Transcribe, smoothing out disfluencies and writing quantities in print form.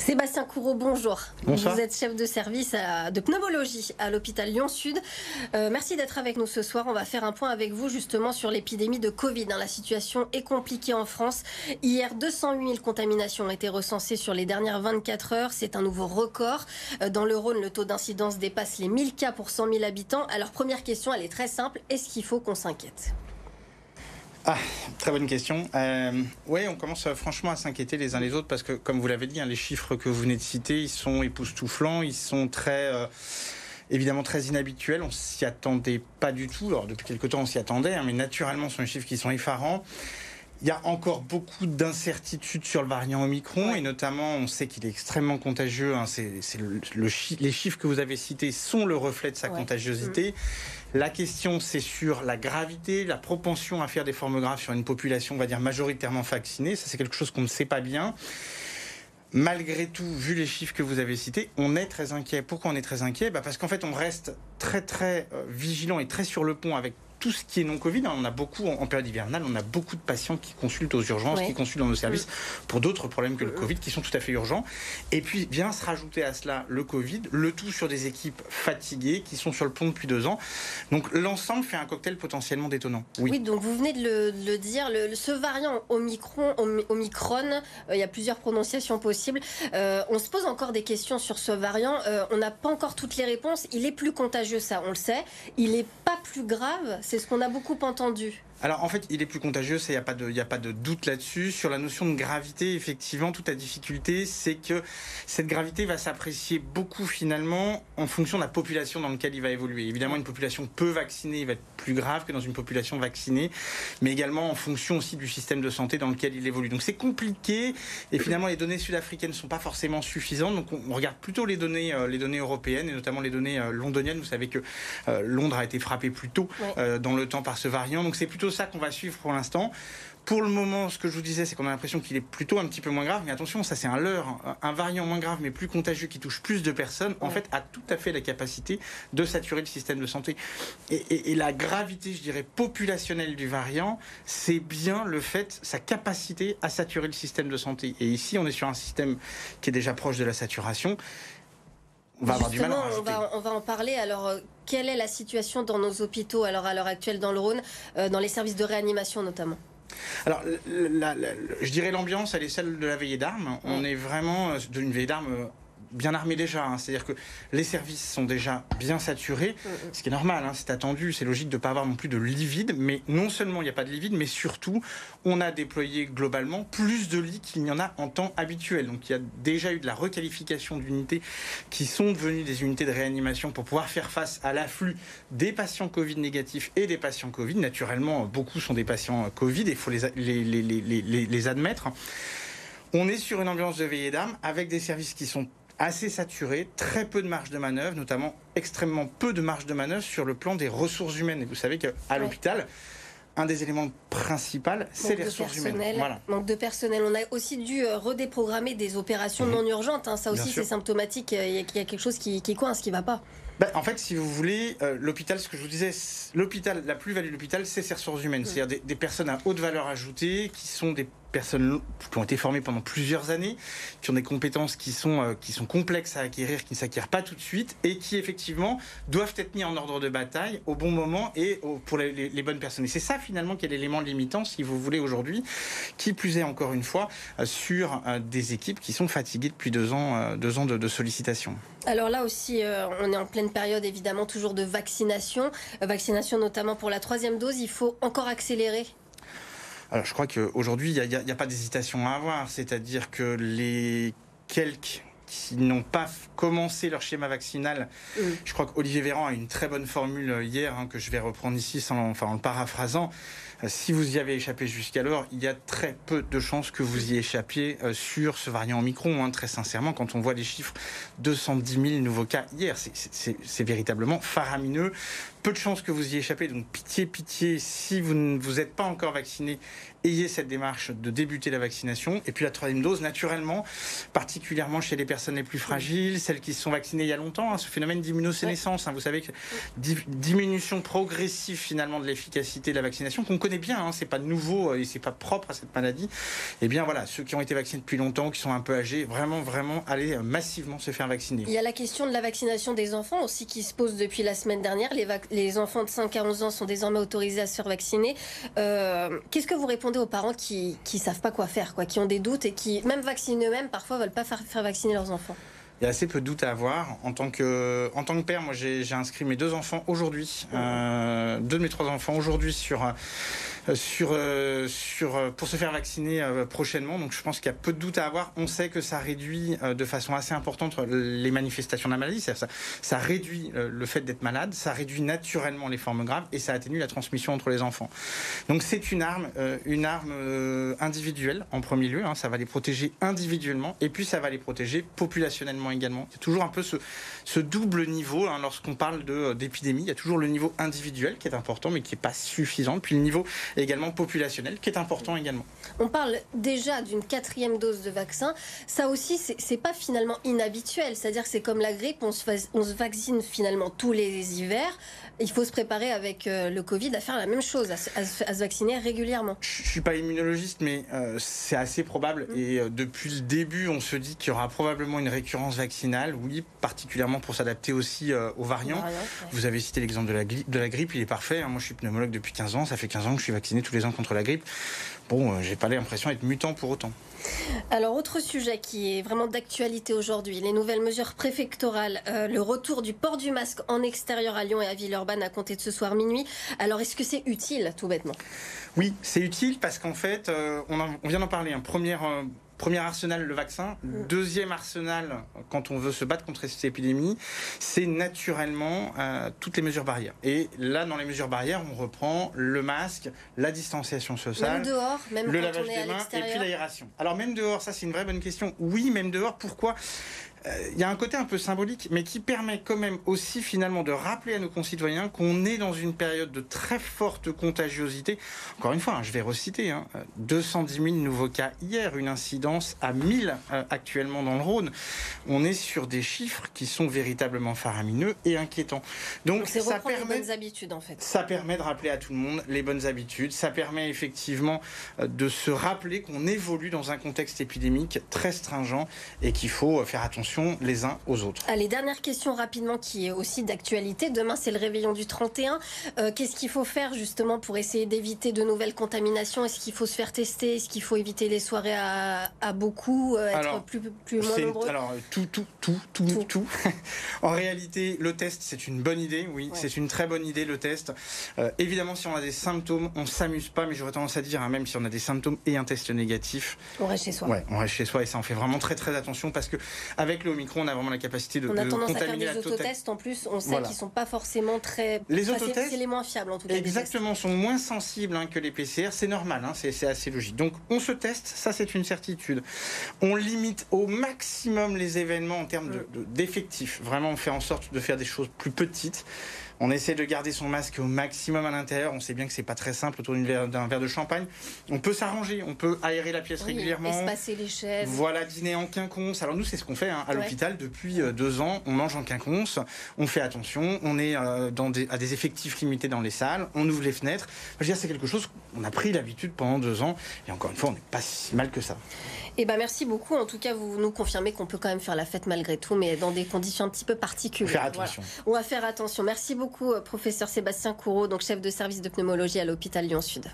Sébastien Courreau, bonjour. Bonsoir. Vous êtes chef de service de pneumologie à l'hôpital Lyon-Sud. Merci d'être avec nous ce soir. On va faire un point avec vous justement sur l'épidémie de Covid. La situation est compliquée en France. Hier, 208 000 contaminations ont été recensées sur les dernières 24 heures. C'est un nouveau record. Dans le Rhône, le taux d'incidence dépasse les 1000 cas pour 100 000 habitants. Alors, première question, elle est très simple. Est-ce qu'il faut qu'on s'inquiète ? Très bonne question. Oui, on commence franchement à s'inquiéter les uns les autres parce que, comme vous l'avez dit, les chiffres que vous venez de citer, ils sont époustouflants, ils sont évidemment très inhabituels. On s'y attendait pas du tout. Alors, depuis quelque temps, on s'y attendait, mais naturellement, ce sont des chiffres qui sont effarants. Il y a encore beaucoup d'incertitudes sur le variant Omicron, et notamment, on sait qu'il est extrêmement contagieux. Les chiffres que vous avez cités sont le reflet de sa contagiosité. La question, c'est sur la gravité, la propension à faire des formes graves sur une population, on va dire, majoritairement vaccinée. Ça, c'est quelque chose qu'on ne sait pas bien. Malgré tout, vu les chiffres que vous avez cités, on est très inquiet. Pourquoi on est très inquiet ? Parce qu'en fait, on reste très vigilant et très sur le pont avec tout ce qui est non-Covid. On a beaucoup, en période hivernale, on a beaucoup de patients qui consultent aux urgences, qui consultent dans nos services pour d'autres problèmes que le Covid, qui sont tout à fait urgents. Et puis, vient se rajouter à cela le Covid, le tout sur des équipes fatiguées qui sont sur le pont depuis 2 ans. Donc, l'ensemble fait un cocktail potentiellement détonnant. Oui, donc vous venez de le dire, ce variant Omicron, il y a plusieurs prononciations possibles. On se pose encore des questions sur ce variant. On n'a pas encore toutes les réponses. Il est plus contagieux, ça, on le sait. Il n'est pas plus grave. C'est ce qu'on a beaucoup entendu. Alors en fait, il est plus contagieux, il n'y a pas de doute là-dessus. Sur la notion de gravité, effectivement, toute la difficulté, c'est que cette gravité va s'apprécier beaucoup finalement en fonction de la population dans laquelle il va évoluer. Évidemment, une population peu vaccinée, il va être plus grave que dans une population vaccinée, mais également en fonction aussi du système de santé dans lequel il évolue. Donc c'est compliqué, et finalement les données sud-africaines ne sont pas forcément suffisantes, donc on regarde plutôt les données européennes, et notamment les données londoniennes. Vous savez que Londres a été frappé plus tôt dans le temps par ce variant, donc c'est plutôt ça qu'on va suivre pour l'instant. Pour le moment, ce que je vous disais, c'est qu'on a l'impression qu'il est plutôt un petit peu moins grave, mais attention, ça c'est un leurre. Un variant moins grave mais plus contagieux qui touche plus de personnes, en fait, a tout à fait la capacité de saturer le système de santé. Et la gravité, je dirais, populationnelle du variant, c'est bien le fait, sa capacité à saturer le système de santé. Et ici, on est sur un système qui est déjà proche de la saturation. On va avoir du mal à rajouter. On va en parler. Alors, quelle est la situation dans nos hôpitaux à l'heure actuelle dans le Rhône, dans les services de réanimation notamment ? Alors, je dirais l'ambiance, elle est celle de la veillée d'armes. On est vraiment d'une veillée d'armes bien armée déjà. C'est-à-dire que les services sont déjà bien saturés, ce qui est normal, c'est attendu, c'est logique de ne pas avoir non plus de lits vides. Mais non seulement il n'y a pas de lits vides, mais surtout, on a déployé globalement plus de lits qu'il n'y en a en temps habituel. Donc il y a déjà eu de la requalification d'unités qui sont devenues des unités de réanimation pour pouvoir faire face à l'afflux des patients Covid négatifs et des patients Covid. Naturellement, beaucoup sont des patients Covid et il faut les admettre. On est sur une ambiance de veillée d'armes avec des services qui sont assez saturé, très peu de marge de manœuvre, notamment extrêmement peu de marge de manœuvre sur le plan des ressources humaines. Et vous savez qu'à l'hôpital, un des éléments principaux, c'est les ressources humaines. Voilà. Manque de personnel. On a aussi dû redéprogrammer des opérations non urgentes. Ça aussi, c'est symptomatique. Il y a quelque chose qui coince, qui ne va pas. En fait, si vous voulez, l'hôpital, ce que je vous disais, l'hôpital, la plus-value de l'hôpital, c'est ses ressources humaines. C'est-à-dire des personnes à haute valeur ajoutée, qui sont des personnes qui ont été formées pendant plusieurs années, qui ont des compétences qui sont complexes à acquérir, qui ne s'acquièrent pas tout de suite, et qui, effectivement, doivent être mis en ordre de bataille au bon moment et pour les bonnes personnes. Et c'est ça, finalement, qui est l'élément limitant, si vous voulez, aujourd'hui, qui plus est, encore une fois, sur des équipes qui sont fatiguées depuis 2 ans de sollicitation. Alors là aussi, on est en pleine période, évidemment, toujours de vaccination. Vaccination notamment pour la 3e dose. Il faut encore accélérer. Alors, je crois qu'aujourd'hui, il n'y a pas d'hésitation à avoir. C'est-à-dire que les quelques qui n'ont pas commencé leur schéma vaccinal, je crois qu'Olivier Véran a une très bonne formule hier, que je vais reprendre ici en le paraphrasant. Si vous y avez échappé jusqu'alors, il y a très peu de chances que vous y échappiez sur ce variant Omicron. Très sincèrement, quand on voit les chiffres, 210 000 nouveaux cas hier, c'est véritablement faramineux. peu de chances que vous y échappez, donc pitié, pitié, si vous ne vous êtes pas encore vacciné, ayez cette démarche de débuter la vaccination. Et puis la troisième dose, naturellement, particulièrement chez les personnes les plus fragiles, celles qui se sont vaccinées il y a longtemps, ce phénomène d'immunosénescence. Vous savez que diminution progressive finalement de l'efficacité de la vaccination, qu'on connaît bien, c'est pas nouveau et c'est pas propre à cette maladie. Et bien voilà, ceux qui ont été vaccinés depuis longtemps, qui sont un peu âgés, vraiment, allez massivement se faire vacciner. Il y a la question de la vaccination des enfants aussi qui se pose depuis la semaine dernière. Les enfants de 5 à 11 ans sont désormais autorisés à se faire vacciner. Qu'est-ce que vous répondez aux parents qui savent pas quoi faire, qui ont des doutes et qui, même vaccinés eux-mêmes, parfois veulent pas faire vacciner leurs enfants? Il y a assez peu de doutes à avoir. En tant que père, moi j'ai inscrit mes 2 enfants aujourd'hui, 2 de mes 3 enfants aujourd'hui pour se faire vacciner prochainement. Donc je pense qu'il y a peu de doutes à avoir. On sait que ça réduit de façon assez importante les manifestations de la maladie. Ça réduit le fait d'être malade, ça réduit naturellement les formes graves et ça atténue la transmission entre les enfants. Donc c'est une arme individuelle en premier lieu. Ça va les protéger individuellement et puis ça va les protéger populationnellement également. Il y a toujours un peu ce double niveau lorsqu'on parle d'épidémie. Il y a toujours le niveau individuel qui est important mais qui n'est pas suffisant. Puis le niveau également populationnel qui est important également. On parle déjà d'une 4e dose de vaccin. Ça aussi, c'est pas finalement inhabituel. C'est-à-dire que c'est comme la grippe, on se vaccine finalement tous les hivers. Il faut se préparer avec le Covid à faire la même chose, à se vacciner régulièrement. Je ne suis pas immunologiste, mais c'est assez probable. Et depuis le début, on se dit qu'il y aura probablement une récurrence vaccinale, oui, particulièrement pour s'adapter aussi aux variants. Vous avez cité l'exemple de la grippe, il est parfait. Moi, je suis pneumologue depuis 15 ans. Ça fait 15 ans que je suis vacciné tous les ans contre la grippe. Bon, j'ai pas l'impression d'être mutant pour autant. Alors, autre sujet qui est vraiment d'actualité aujourd'hui, les nouvelles mesures préfectorales, le retour du port du masque en extérieur à Lyon et à Villeurbanne à compter de ce soir minuit. Alors, est-ce que c'est utile, tout bêtement? Oui, c'est utile parce qu'en fait, on vient d'en parler, Premier arsenal, le vaccin. Deuxième arsenal, quand on veut se battre contre cette épidémie, c'est naturellement toutes les mesures barrières. Et là, dans les mesures barrières, on reprend le masque, la distanciation sociale, même dehors, même le quand lavage on est des à mains et l'extérieur. puis l'aération. Alors même dehors, ça c'est une vraie bonne question. Oui, même dehors, pourquoi ? Il y a un côté un peu symbolique, mais qui permet quand même aussi finalement de rappeler à nos concitoyens qu'on est dans une période de très forte contagiosité. Encore une fois, je vais reciter, 210 000 nouveaux cas hier, une incidence à 1000 actuellement dans le Rhône. On est sur des chiffres qui sont véritablement faramineux et inquiétants. Donc c'est ça reprendre permet les bonnes habitudes en fait. Ça permet de rappeler à tout le monde les bonnes habitudes. Ça permet effectivement de se rappeler qu'on évolue dans un contexte épidémique très stringent et qu'il faut faire attention les uns aux autres. Allez, dernière question rapidement qui est aussi d'actualité. Demain, c'est le réveillon du 31. Qu'est-ce qu'il faut faire justement pour essayer d'éviter de nouvelles contaminations? Est-ce qu'il faut se faire tester? Est-ce qu'il faut éviter les soirées à beaucoup, être moins nombreux? Alors, tout. En réalité, le test, c'est une bonne idée. Oui, c'est une très bonne idée, le test. Évidemment, si on a des symptômes, on ne s'amuse pas, mais j'aurais tendance à dire, même si on a des symptômes et un test négatif, on reste chez soi. Ouais, on reste chez soi et ça, on fait vraiment très très attention parce que avec le Omicron, on a vraiment la capacité de contaminer la totalité. On a tendance à faire des autotests en plus. On sait qu'ils ne sont pas forcément très... Les autotests, c'est les moins fiables en tout cas. Exactement, sont moins sensibles que les PCR. C'est normal, c'est assez logique. Donc on se teste, ça c'est une certitude. On limite au maximum les événements en termes d'effectifs. Vraiment, on fait en sorte de faire des choses plus petites. On essaie de garder son masque au maximum à l'intérieur. On sait bien que c'est pas très simple autour d'un verre de champagne. On peut s'arranger, on peut aérer la pièce régulièrement. Espacer les chaises. Voilà, dîner en quinconce. Alors nous, c'est ce qu'on fait à l'hôpital depuis 2 ans. On mange en quinconce, on fait attention, on est à des effectifs limités dans les salles, on ouvre les fenêtres. Je veux dire, c'est quelque chose qu'on a pris l'habitude pendant 2 ans. Et encore une fois, on n'est pas si mal que ça. Merci beaucoup. En tout cas, vous nous confirmez qu'on peut quand même faire la fête malgré tout, mais dans des conditions un petit peu particulières. Faire attention. Voilà. On va faire attention. Merci beaucoup, professeur Sébastien Courreau, donc chef de service de pneumologie à l'hôpital Lyon-Sud.